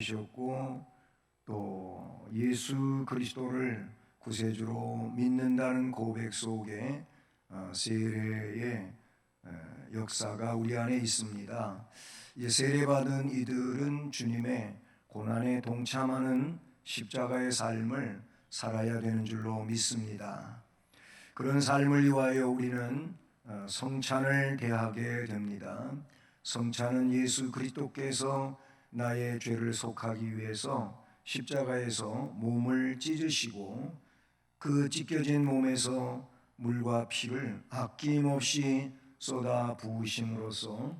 셨고 또 예수 그리스도를 구세주로 믿는다는 고백 속에 세례의 역사가 우리 안에 있습니다. 세례받은 이들은 주님의 고난에 동참하는 십자가의 삶을 살아야 되는 줄로 믿습니다. 그런 삶을 위하여 우리는 성찬을 대하게 됩니다. 성찬은 예수 그리스도께서 나의 죄를 속하기 위해서 십자가에서 몸을 찢으시고 그 찢겨진 몸에서 물과 피를 아낌없이 쏟아 부으심으로써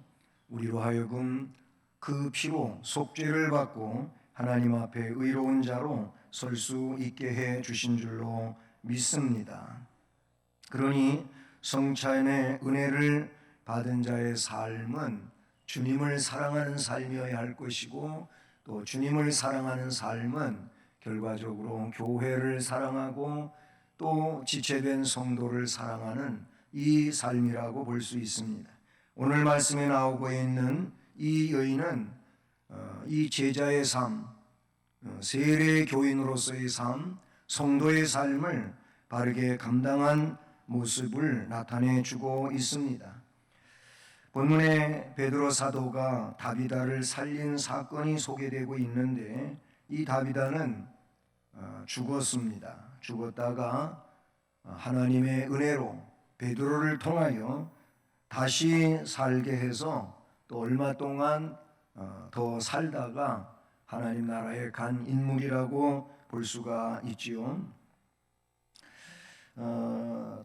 우리로 하여금 그 피로 속죄를 받고 하나님 앞에 의로운 자로 설 수 있게 해 주신 줄로 믿습니다. 그러니 성찬의 은혜를 받은 자의 삶은 주님을 사랑하는 삶이어야 할 것이고, 또 주님을 사랑하는 삶은 결과적으로 교회를 사랑하고 또 지체된 성도를 사랑하는 이 삶이라고 볼 수 있습니다. 오늘 말씀에 나오고 있는 이 여인은 이 제자의 삶, 세례 교인으로서의 삶, 성도의 삶을 바르게 감당한 모습을 나타내 주고 있습니다. 본문에 베드로 사도가 다비다를 살린 사건이 소개되고 있는데, 이 다비다는 죽었습니다. 죽었다가 하나님의 은혜로 베드로를 통하여 다시 살게 해서 또 얼마 동안 더 살다가 하나님 나라에 간 인물이라고 볼 수가 있지요.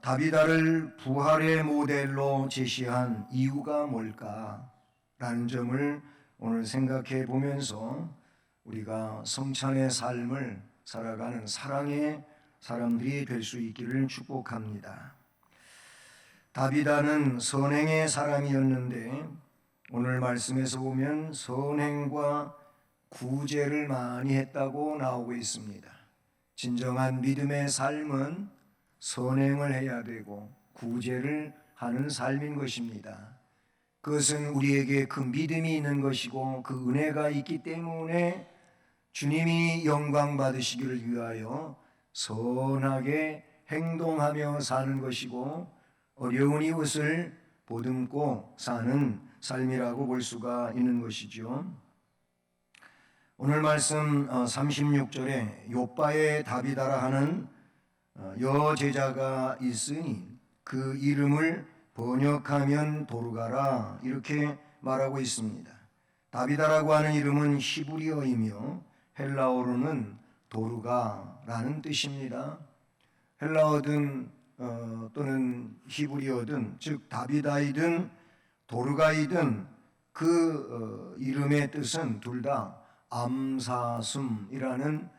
다비다를 부활의 모델로 제시한 이유가 뭘까라는 점을 오늘 생각해 보면서 우리가 성찬의 삶을 살아가는 사랑의 사람들이 될 수 있기를 축복합니다. 다비다는 선행의 사람이었는데 오늘 말씀에서 보면 선행과 구제를 많이 했다고 나오고 있습니다. 진정한 믿음의 삶은 선행을 해야 되고 구제를 하는 삶인 것입니다. 그것은 우리에게 그 믿음이 있는 것이고 그 은혜가 있기 때문에 주님이 영광 받으시기를 위하여 선하게 행동하며 사는 것이고 어려운 이웃을 보듬고 사는 삶이라고 볼 수가 있는 것이죠. 오늘 말씀 36절에 욥바의 다비다라 하는 여제자가 있으니 그 이름을 번역하면 도르가라 이렇게 말하고 있습니다. 다비다라고 하는 이름은 히브리어이며 헬라어로는 도르가라는 뜻입니다. 헬라어든 또는 히브리어든 즉 다비다이든 도르가이든 그 이름의 뜻은 둘 다 암사슴이라는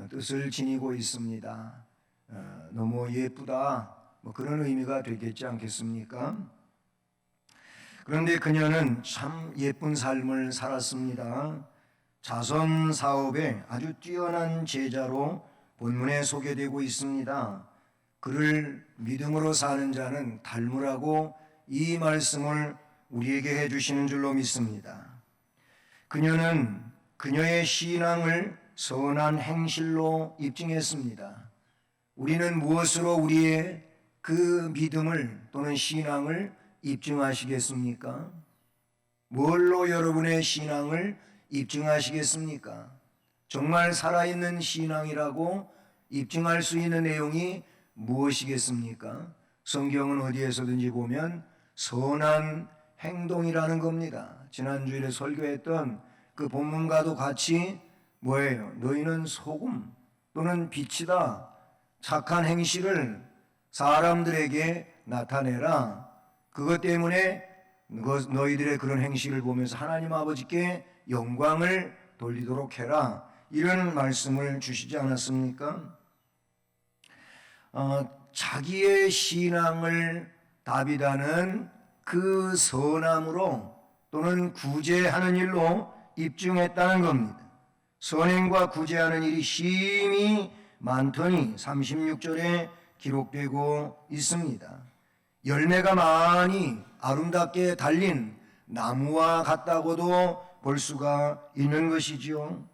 뜻을 지니고 있습니다. 너무 예쁘다 그런 의미가 되겠지 않겠습니까? 그런데 그녀는 참 예쁜 삶을 살았습니다. 자선 사업에 아주 뛰어난 제자로 본문에 소개되고 있습니다. 그를 믿음으로 사는 자는 닮으라고 이 말씀을 우리에게 해주시는 줄로 믿습니다. 그녀는 그녀의 신앙을 선한 행실로 입증했습니다. 우리는 무엇으로 우리의 그 믿음을 또는 신앙을 입증하시겠습니까? 뭘로 여러분의 신앙을 입증하시겠습니까? 정말 살아있는 신앙이라고 입증할 수 있는 내용이 무엇이겠습니까? 성경은 어디에서든지 보면 선한 행동이라는 겁니다. 지난주일에 설교했던 그 본문과도 같이 뭐예요? 너희는 소금 또는 빛이다. 착한 행실을 사람들에게 나타내라. 그것 때문에 너희들의 그런 행실을 보면서 하나님 아버지께 영광을 돌리도록 해라. 이런 말씀을 주시지 않았습니까? 자기의 신앙을 다비다는 그 선함으로 또는 구제하는 일로 입증했다는 겁니다. 선행과 구제하는 일이 심히 많더니 36절에 기록되고 있습니다. 열매가 많이 아름답게 달린 나무와 같다고도 볼 수가 있는 것이지요.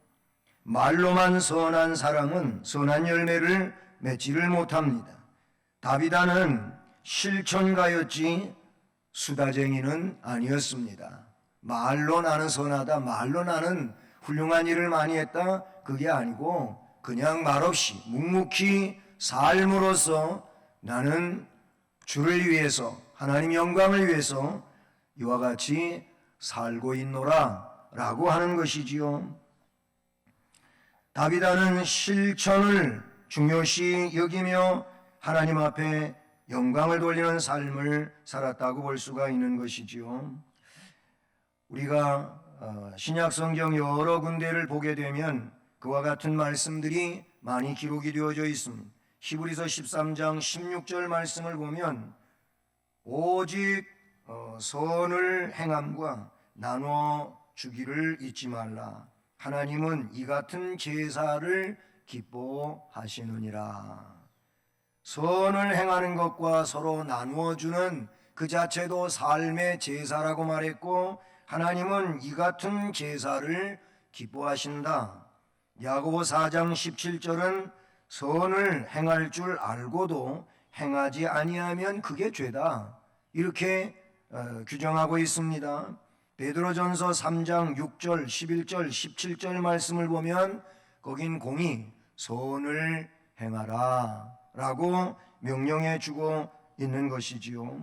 말로만 선한 사람은 선한 열매를 맺지를 못합니다. 다비다는 실천가였지 수다쟁이는 아니었습니다. 말로 나는 선하다, 말로 나는 훌륭한 일을 많이 했다, 그게 아니고 그냥 말없이 묵묵히 삶으로써 나는 주를 위해서, 하나님 영광을 위해서 이와 같이 살고 있노라 라고 하는 것이지요. 다비다는 실천을 중요시 여기며 하나님 앞에 영광을 돌리는 삶을 살았다고 볼 수가 있는 것이지요. 우리가 신약 성경 여러 군데를 보게 되면 그와 같은 말씀들이 많이 기록이 되어져 있습니다. 히브리서 13장 16절 말씀을 보면 오직 선을 행함과 나눠 주기를 잊지 말라. 하나님은 이 같은 제사를 기뻐하시느니라. 선을 행하는 것과 서로 나누어 주는 그 자체도 삶의 제사라고 말했고, 하나님은 이 같은 제사를 기뻐하신다. 야고보 4장 17절은 선을 행할 줄 알고도 행하지 아니하면 그게 죄다, 이렇게 규정하고 있습니다. 베드로전서 3장 6절, 11절, 17절 말씀을 보면 거긴 공히 선을 행하라 라고 명령해 주고 있는 것이지요.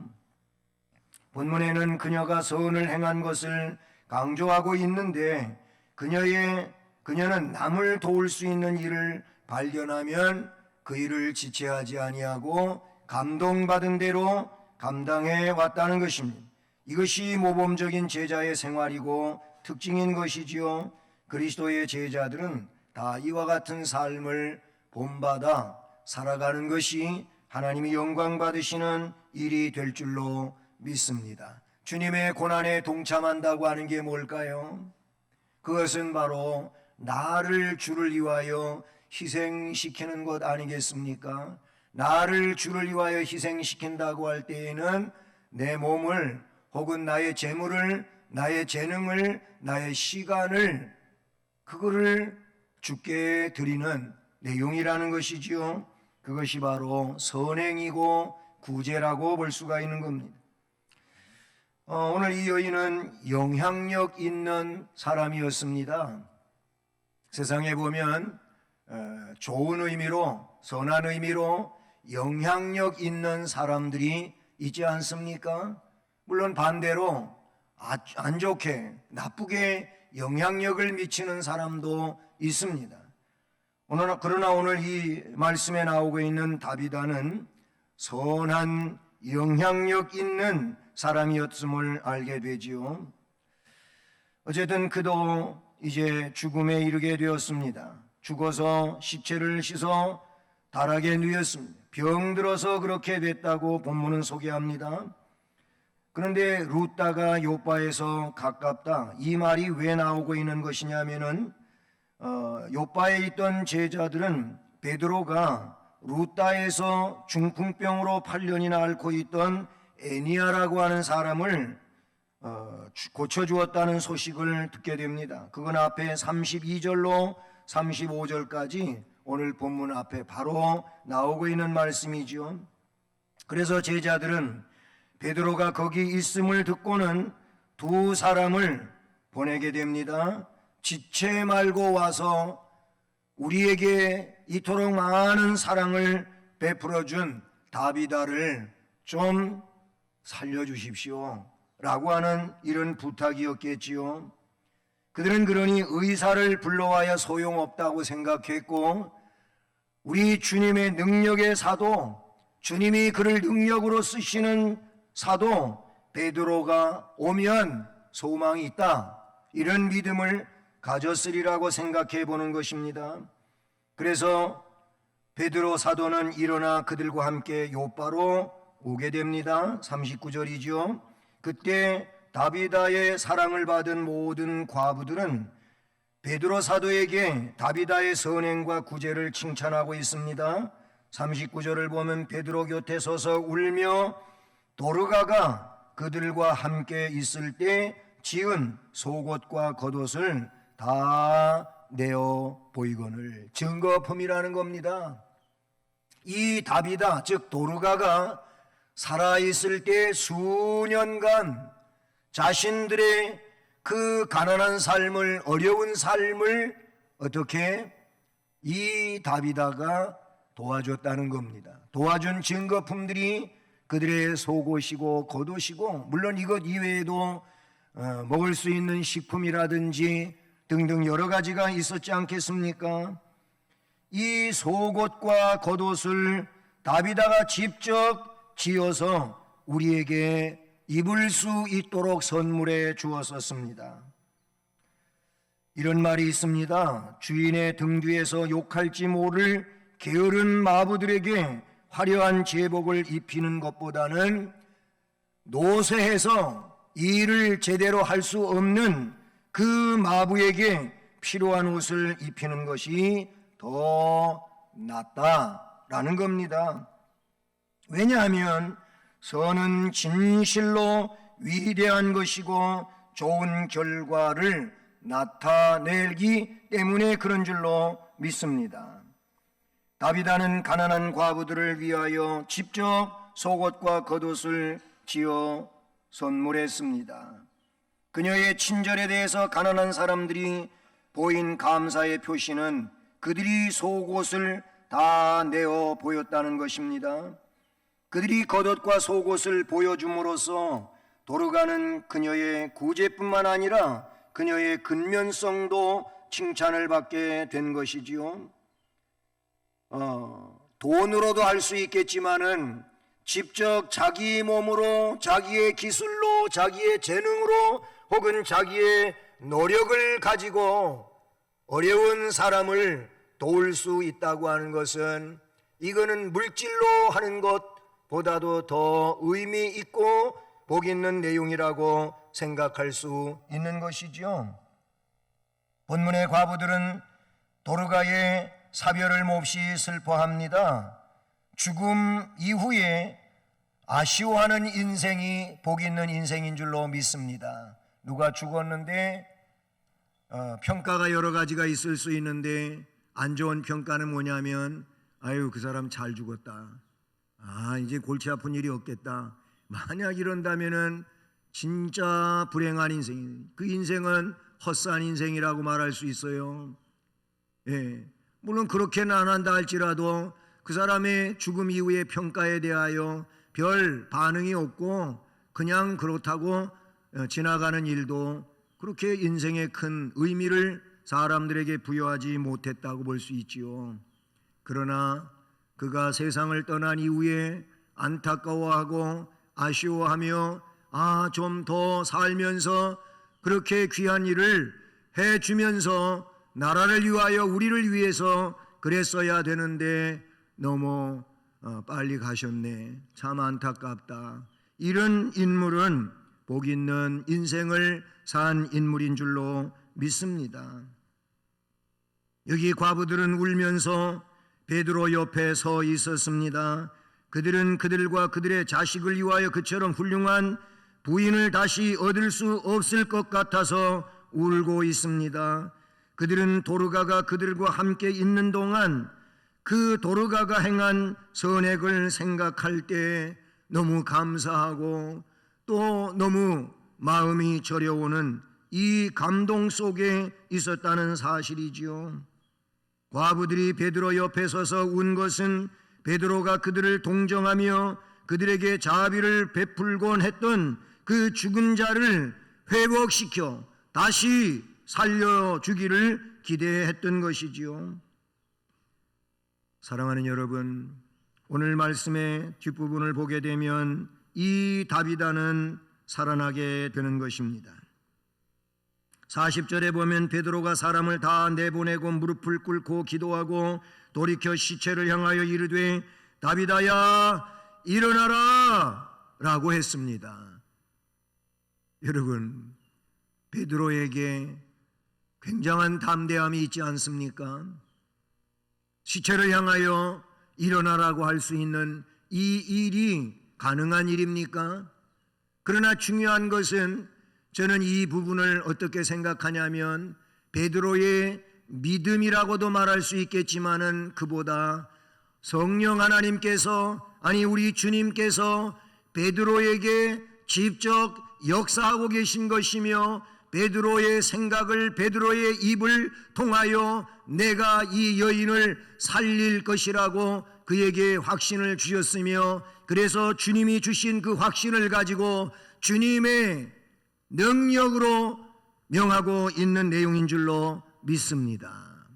본문에는 그녀가 선을 행한 것을 강조하고 있는데 그녀는 남을 도울 수 있는 일을 발견하면 그 일을 지체하지 아니하고 감동받은 대로 감당해 왔다는 것입니다. 이것이 모범적인 제자의 생활이고 특징인 것이지요. 그리스도의 제자들은 다 이와 같은 삶을 본받아 살아가는 것이 하나님이 영광 받으시는 일이 될 줄로 믿습니다. 주님의 고난에 동참한다고 하는 게 뭘까요? 그것은 바로 나를 주를 위하여 희생시키는 것 아니겠습니까? 나를 주를 위하여 희생시킨다고 할 때에는 내 몸을 혹은 나의 재물을, 나의 재능을, 나의 시간을, 그거를 주께 드리는 내용이라는 것이지요. 그것이 바로 선행이고 구제라고 볼 수가 있는 겁니다. 오늘 이 여인은 영향력 있는 사람이었습니다. 세상에 보면 좋은 의미로, 선한 의미로 영향력 있는 사람들이 있지 않습니까? 물론 반대로 안 좋게, 나쁘게 영향력을 미치는 사람도 있습니다. 그러나 오늘 이 말씀에 나오고 있는 다비다는 선한 영향력 있는 사람이었음을 알게 되지요. 어쨌든 그도 이제 죽음에 이르게 되었습니다. 죽어서 시체를 씻어 다락에 누였습니다. 병들어서 그렇게 됐다고 본문은 소개합니다. 그런데 루다가 요바에서 가깝다, 이 말이 왜 나오고 있는 것이냐면은 요바에 있던 제자들은 베드로가 루다에서 중풍병으로 8년이나 앓고 있던 애니아라고 하는 사람을 고쳐주었다는 소식을 듣게 됩니다. 그건 앞에 32절로 35절까지 오늘 본문 앞에 바로 나오고 있는 말씀이죠. 그래서 제자들은 베드로가 거기 있음을 듣고는 두 사람을 보내게 됩니다. 지체 말고 와서 우리에게 이토록 많은 사랑을 베풀어준 다비다를 좀 살려주십시오 라고 하는 이런 부탁이었겠지요. 그들은 그러니 의사를 불러와야 소용없다고 생각했고, 우리 주님의 능력의 사도, 주님이 그를 능력으로 쓰시는 사도 베드로가 오면 소망이 있다, 이런 믿음을 가졌으리라고 생각해 보는 것입니다. 그래서 베드로 사도는 일어나 그들과 함께 요바로 오게 됩니다. 39절이죠. 그때 다비다의 사랑을 받은 모든 과부들은 베드로 사도에게 다비다의 선행과 구제를 칭찬하고 있습니다. 39절을 보면 베드로 곁에 서서 울며 도르가가 그들과 함께 있을 때 지은 속옷과 겉옷을 다 내어 보이거늘. 증거품이라는 겁니다. 이 다비다, 즉 도르가가 살아있을 때 수년간 자신들의 그 가난한 삶을, 어려운 삶을 어떻게 이 다비다가 도와줬다는 겁니다. 도와준 증거품들이 그들의 속옷이고 겉옷이고, 물론 이것 이외에도 먹을 수 있는 식품이라든지 등등 여러 가지가 있었지 않겠습니까? 이 속옷과 겉옷을 다비다가 직접 지어서 우리에게 입을 수 있도록 선물해 주었었습니다. 이런 말이 있습니다. 주인의 등 뒤에서 욕할지 모를 게으른 마부들에게 화려한 제복을 입히는 것보다는 노쇠해서 일을 제대로 할 수 없는 그 마부에게 필요한 옷을 입히는 것이 더 낫다라는 겁니다. 왜냐하면 선은 진실로 위대한 것이고 좋은 결과를 나타내기 때문에 그런 줄로 믿습니다. 다비다는 가난한 과부들을 위하여 직접 속옷과 겉옷을 지어 선물했습니다. 그녀의 친절에 대해서 가난한 사람들이 보인 감사의 표시는 그들이 속옷을 다 내어 보였다는 것입니다. 그들이 겉옷과 속옷을 보여줌으로써 도르가는 그녀의 구제뿐만 아니라 그녀의 근면성도 칭찬을 받게 된 것이지요. 돈으로도 할 수 있겠지만은 직접 자기 몸으로, 자기의 기술로, 자기의 재능으로 혹은 자기의 노력을 가지고 어려운 사람을 도울 수 있다고 하는 것은, 이거는 물질로 하는 것보다도 더 의미 있고 복 있는 내용이라고 생각할 수 있는 것이죠. 본문의 과부들은 도르가의 사별을 몹시 슬퍼합니다. 죽음 이후에 아쉬워하는 인생이 복 있는 인생인 줄로 믿습니다. 누가 죽었는데 평가가 여러 가지가 있을 수 있는데, 안 좋은 평가는 뭐냐면, 아유 그 사람 잘 죽었다, 이제 골치 아픈 일이 없겠다. 만약 이런다면은 진짜 불행한 인생, 그 인생은 헛산 인생이라고 말할 수 있어요. 예, 물론 그렇게는 안 한다 할지라도 그 사람의 죽음 이후의 평가에 대하여 별 반응이 없고 그냥 그렇다고 지나가는 일도 그렇게 인생의 큰 의미를 사람들에게 부여하지 못했다고 볼 수 있지요. 그러나 그가 세상을 떠난 이후에 안타까워하고 아쉬워하며 좀 더 살면서 그렇게 귀한 일을 해주면서 나라를 위하여 우리를 위해서 그랬어야 되는데 너무 빨리 가셨네, 참 안타깝다. 이런 인물은 복 있는 인생을 산 인물인 줄로 믿습니다. 여기 과부들은 울면서 베드로 옆에 서 있었습니다. 그들은 그들과 그들의 자식을 위하여 그처럼 훌륭한 부인을 다시 얻을 수 없을 것 같아서 울고 있습니다. 그들은 도르가가 그들과 함께 있는 동안 그 도르가가 행한 선행을 생각할 때 너무 감사하고 또 너무 마음이 저려오는 이 감동 속에 있었다는 사실이지요. 과부들이 베드로 옆에 서서 운 것은 베드로가 그들을 동정하며 그들에게 자비를 베풀곤 했던 그 죽은 자를 회복시켜 다시 살려주기를 기대했던 것이지요. 사랑하는 여러분, 오늘 말씀의 뒷부분을 보게 되면 이 다비다는 살아나게 되는 것입니다. 40절에 보면 베드로가 사람을 다 내보내고 무릎을 꿇고 기도하고 돌이켜 시체를 향하여 이르되 다비다야 일어나라 라고 했습니다. 여러분, 베드로에게 굉장한 담대함이 있지 않습니까? 시체를 향하여 일어나라고 할 수 있는 이 일이 가능한 일입니까? 그러나 중요한 것은 저는 이 부분을 어떻게 생각하냐면 베드로의 믿음이라고도 말할 수 있겠지만은 그보다 성령 하나님께서, 아니 우리 주님께서 베드로에게 직접 역사하고 계신 것이며, 베드로의 생각을, 베드로의 입을 통하여 내가 이 여인을 살릴 것이라고 그에게 확신을 주셨으며, 그래서 주님이 주신 그 확신을 가지고 주님의 능력으로 명하고 있는 내용인 줄로 믿습니다.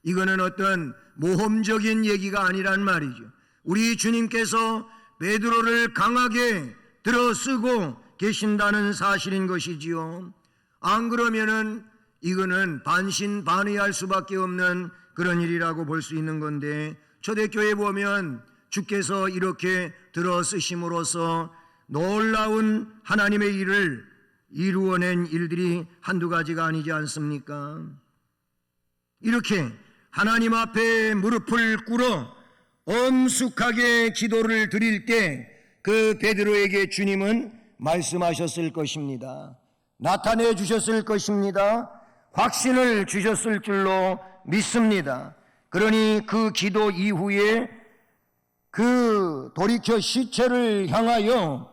이거는 어떤 모험적인 얘기가 아니란 말이죠. 우리 주님께서 베드로를 강하게 들어쓰고 계신다는 사실인 것이지요. 안 그러면은 이거는 반신반의할 수밖에 없는 그런 일이라고 볼 수 있는 건데, 초대교회 보면 주께서 이렇게 들어쓰심으로써 놀라운 하나님의 일을 이루어낸 일들이 한두 가지가 아니지 않습니까? 이렇게 하나님 앞에 무릎을 꿇어 엄숙하게 기도를 드릴 때 그 베드로에게 주님은 말씀하셨을 것입니다. 나타내 주셨을 것입니다. 확신을 주셨을 줄로 믿습니다. 그러니 그 기도 이후에 그 돌이켜 시체를 향하여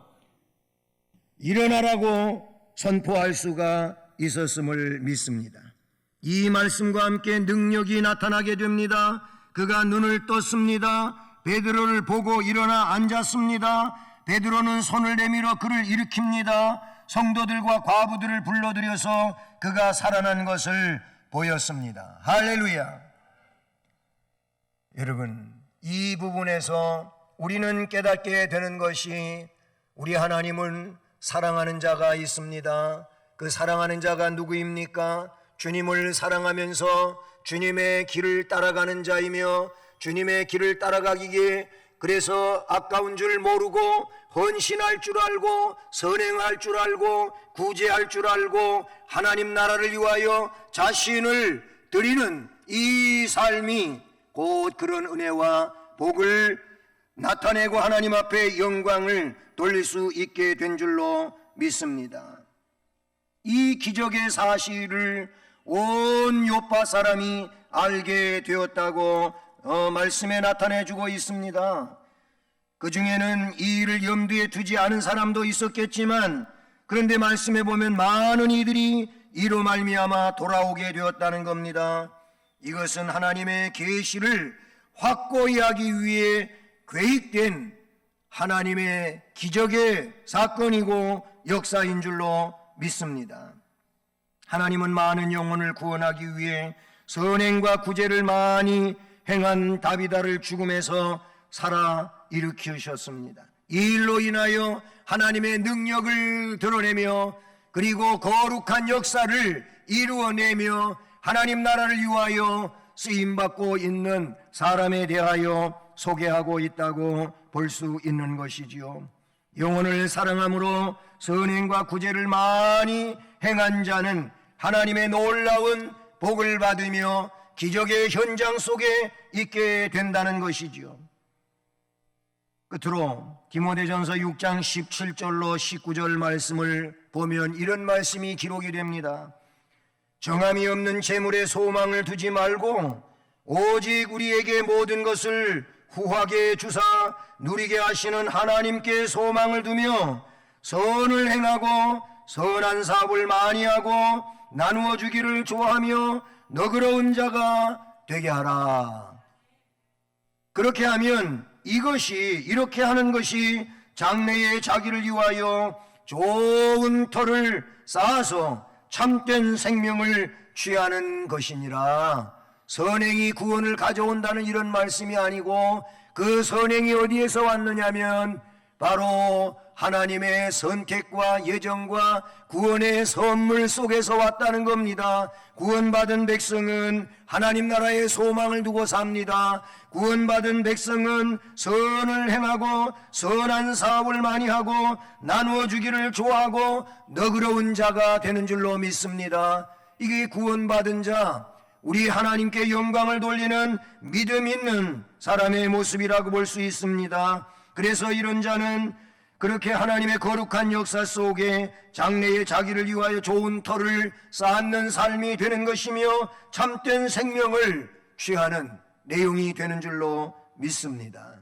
일어나라고 선포할 수가 있었음을 믿습니다. 이 말씀과 함께 능력이 나타나게 됩니다. 그가 눈을 떴습니다. 베드로를 보고 일어나 앉았습니다. 베드로는 손을 내밀어 그를 일으킵니다. 성도들과 과부들을 불러들여서 그가 살아난 것을 보였습니다. 할렐루야. 여러분, 이 부분에서 우리는 깨닫게 되는 것이, 우리 하나님은 사랑하는 자가 있습니다. 그 사랑하는 자가 누구입니까? 주님을 사랑하면서 주님의 길을 따라가는 자이며, 주님의 길을 따라가기에 그래서 아까운 줄 모르고 헌신할 줄 알고 선행할 줄 알고 구제할 줄 알고 하나님 나라를 위하여 자신을 드리는 이 삶이 곧 그런 은혜와 복을 나타내고 하나님 앞에 영광을 돌릴 수 있게 된 줄로 믿습니다. 이 기적의 사실을 온 요파 사람이 알게 되었다고 말씀에 나타내주고 있습니다. 그 중에는 이 일을 염두에 두지 않은 사람도 있었겠지만, 그런데 말씀에 보면 많은 이들이 이로 말미암아 돌아오게 되었다는 겁니다. 이것은 하나님의 계시를 확고히 하기 위해 계획된 하나님의 기적의 사건이고 역사인 줄로 믿습니다. 하나님은 많은 영혼을 구원하기 위해 선행과 구제를 많이 행한 다비다를 죽음에서 살아 일으키셨습니다. 이 일로 인하여 하나님의 능력을 드러내며 그리고 거룩한 역사를 이루어내며 하나님 나라를 위하여 쓰임받고 있는 사람에 대하여 소개하고 있다고 볼 수 있는 것이지요. 영혼을 사랑함으로 선행과 구제를 많이 행한 자는 하나님의 놀라운 복을 받으며 기적의 현장 속에 있게 된다는 것이지요. 끝으로 디모데전서 6장 17절로 19절 말씀을 보면 이런 말씀이 기록이 됩니다. 정함이 없는 재물에 소망을 두지 말고 오직 우리에게 모든 것을 후하게 주사 누리게 하시는 하나님께 소망을 두며 선을 행하고 선한 사업을 많이 하고 나누어 주기를 좋아하며 너그러운 자가 되게 하라. 그렇게 하면 이렇게 하는 것이 장래에 자기를 위하여 좋은 터를 쌓아서 참된 생명을 취하는 것이니라. 선행이 구원을 가져온다는 이런 말씀이 아니고, 그 선행이 어디에서 왔느냐면 바로 하나님의 선택과 예정과 구원의 선물 속에서 왔다는 겁니다. 구원받은 백성은 하나님 나라의 소망을 두고 삽니다. 구원받은 백성은 선을 행하고 선한 사업을 많이 하고 나누어 주기를 좋아하고 너그러운 자가 되는 줄로 믿습니다. 이게 구원받은 자, 우리 하나님께 영광을 돌리는 믿음 있는 사람의 모습이라고 볼 수 있습니다. 그래서 이런 자는 그렇게 하나님의 거룩한 역사 속에 장래에 자기를 위하여 좋은 터를 쌓는 삶이 되는 것이며 참된 생명을 취하는 내용이 되는 줄로 믿습니다.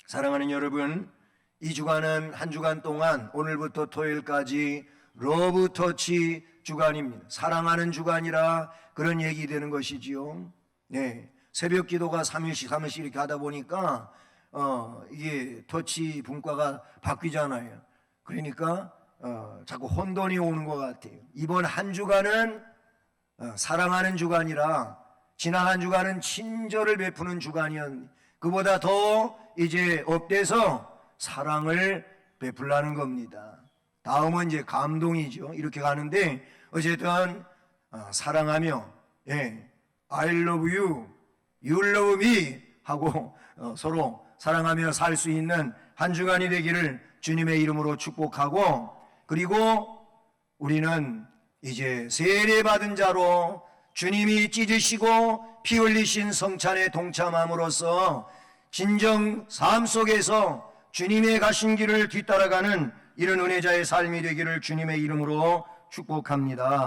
사랑하는 여러분, 이 주간은 한 주간 동안 오늘부터 토요일까지 러브 터치 주간입니다. 사랑하는 주간이라 그런 얘기 되는 것이지요. 네, 새벽 기도가 3일씩 이렇게 하다 보니까 이게 터치 분과가 바뀌잖아요. 그러니까 자꾸 혼돈이 오는 것 같아요. 이번 한 주간은 사랑하는 주간이라 지난 한 주간은 친절을 베푸는 주간이었는데 그보다 더 이제 업돼서 사랑을 베풀라는 겁니다. 다음은 이제 감동이죠. 이렇게 가는데 어쨌든 사랑하며 I love you, you love me 하고 서로 사랑하며 살 수 있는 한 주간이 되기를 주님의 이름으로 축복하고, 그리고 우리는 이제 세례받은 자로 주님이 찢으시고 피 흘리신 성찬에 동참함으로써 진정 삶 속에서 주님의 가신 길을 뒤따라가는 이런 은혜자의 삶이 되기를 주님의 이름으로 축복합니다.